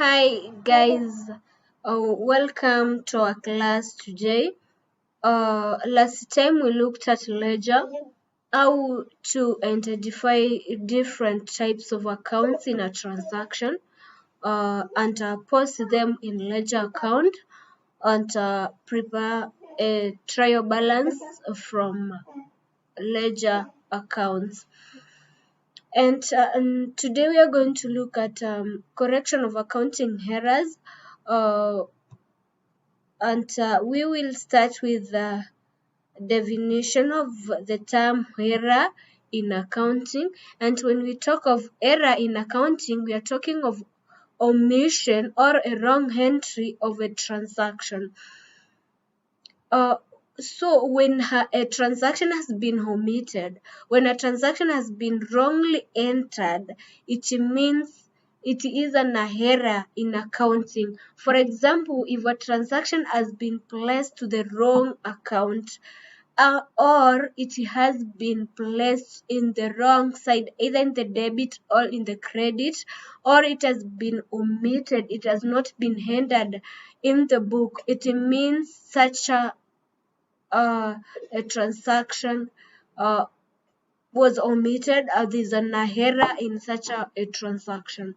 Hi guys, welcome to our class today. Last time we looked at ledger, how to identify different types of accounts in a transaction and post them in ledger account and prepare a trial balance from ledger accounts. And today we are going to look at correction of accounting errors. And we will start with the definition of the term error in accounting. And when we talk of error in accounting, we are talking of omission or a wrong entry of a transaction. So when a transaction has been omitted, when a transaction has been wrongly entered, it means it is an error in accounting. For example, if a transaction has been placed to the wrong account, or it has been placed in the wrong side, either in the debit or in the credit, or it has been omitted, it has not been entered in the book, it means such a transaction was omitted. There's an error in such a transaction.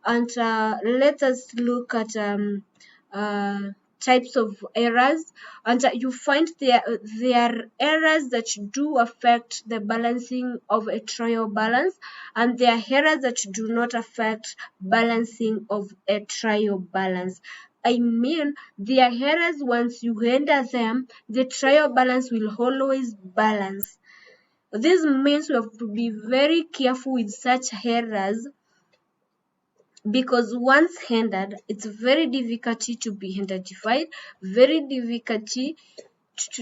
And let us look at types of errors. And you find there are errors that do affect the balancing of a trial balance, and there are errors that do not affect balancing of a trial balance. I mean, there are errors once you enter them, the trial balance will always balance. This means we have to be very careful with such errors, because once entered, it's very difficult to be identified, very difficult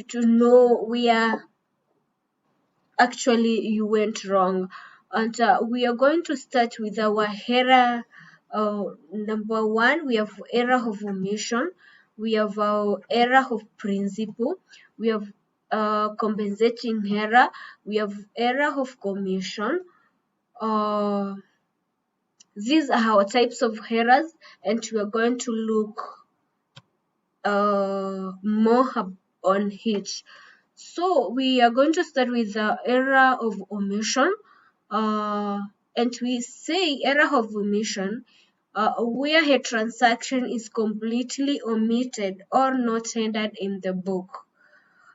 to know where actually you went wrong. And we are going to start with our error. Number one, we have error of omission, we have our error of principle, we have compensating error, we have error of commission. These are our types of errors, and we are going to look more on each. So we are going to start with the error of omission, and we say error of omission where a transaction is completely omitted or not entered in the book.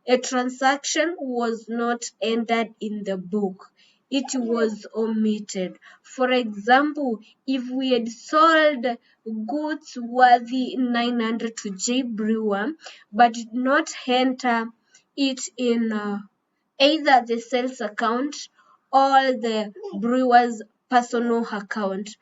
A transaction was not entered in the book, it was omitted. For example, if we had sold goods worthy 900 to J. Brewer, but did not enter it in either the sales account or the brewer's personal account,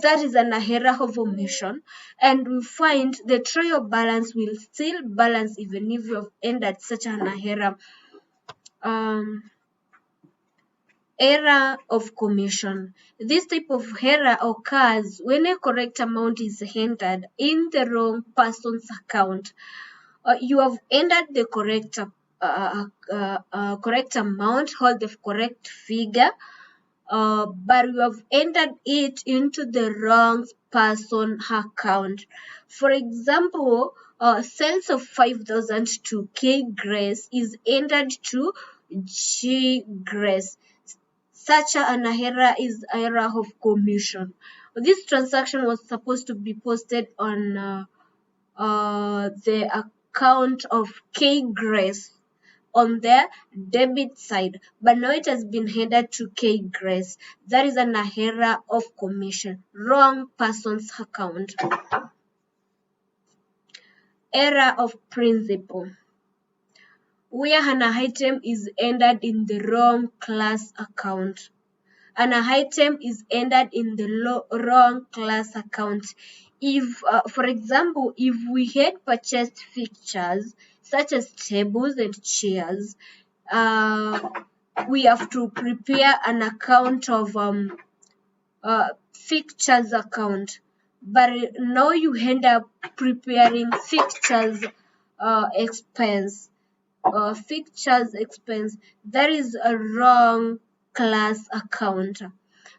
that is an error of omission, and we find the trial balance will still balance even if you have entered such an error. Error of commission. This type of error occurs when a correct amount is entered in the wrong person's account. You have entered the correct amount or the correct figure, but you have entered it into the wrong person account. For example, sales of 5,000 to K Grace is entered to G Grace. Such an error is error of commission. This transaction was supposed to be posted on the account of K Grace on the debit side, but now it has been headed to K Grace. That is an error of commission, wrong person's account. Error of principle, where an item is entered in the wrong class account. An item is entered in the wrong class account. If, for example, if we had purchased fixtures such as tables and chairs, we have to prepare an account of fixtures account. But now you end up preparing fixtures expense. Fixtures expense, that is a wrong class account.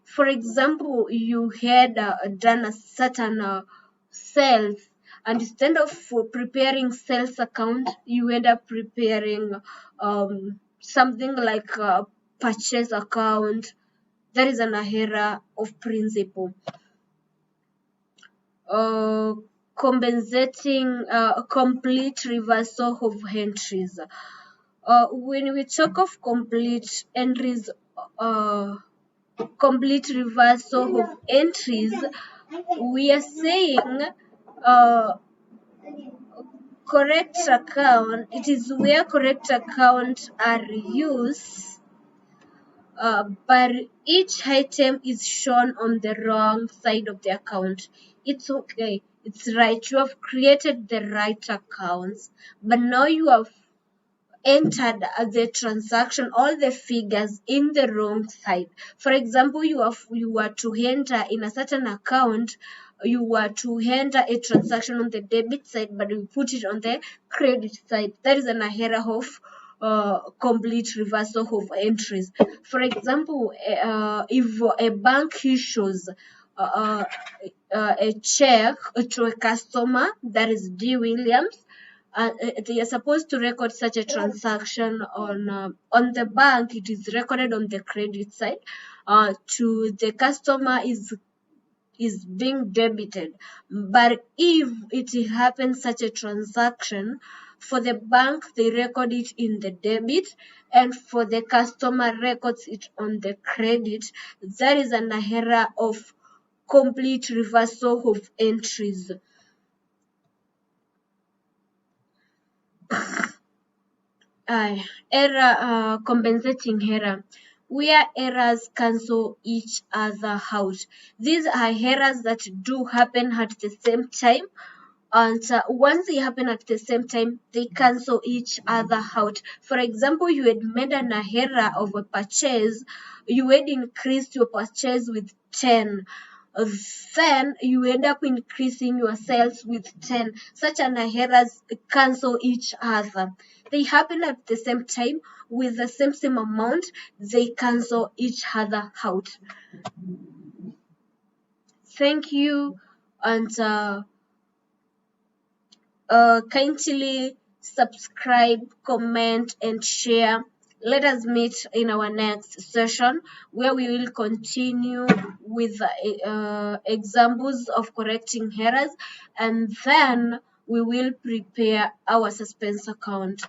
For example, you had done a certain sales, and instead of preparing sales account, you end up preparing something like a purchase account. That is an error of principle. Uh, Compensating complete reversal of entries. When we talk of complete entries, complete reversal of entries, we are saying uh, correct account. It is where correct accounts are used, but each item is shown on the wrong side of the account. It's okay. It's right. You have created the right accounts, but now you have entered the transaction, all the figures in the wrong side. For example, you were to enter in a certain account, you were to enter a transaction on the debit side, but you put it on the credit side. That is an error of complete reversal of entries. For example, if a bank issues a check to a customer, that is D. Williams, they are supposed to record such a transaction on the bank. It is recorded on the credit side. To the customer is being debited. But if it happens such a transaction, for the bank they record it in the debit, and for the customer records it on the credit. That is an error of complete reversal of entries. Error, compensating error, where errors cancel each other out. These are errors that do happen at the same time, and once they happen at the same time, they cancel each other out. For example, you had made an error of a purchase, you had increased your purchase with 10. Then you end up increasing your sales with 10. Such an errors cancel each other. They happen at the same time with the same amount, they cancel each other out. Thank you, and kindly subscribe, comment, and share. Let us meet in our next session where we will continue with examples of correcting errors, and then we will prepare our suspense account.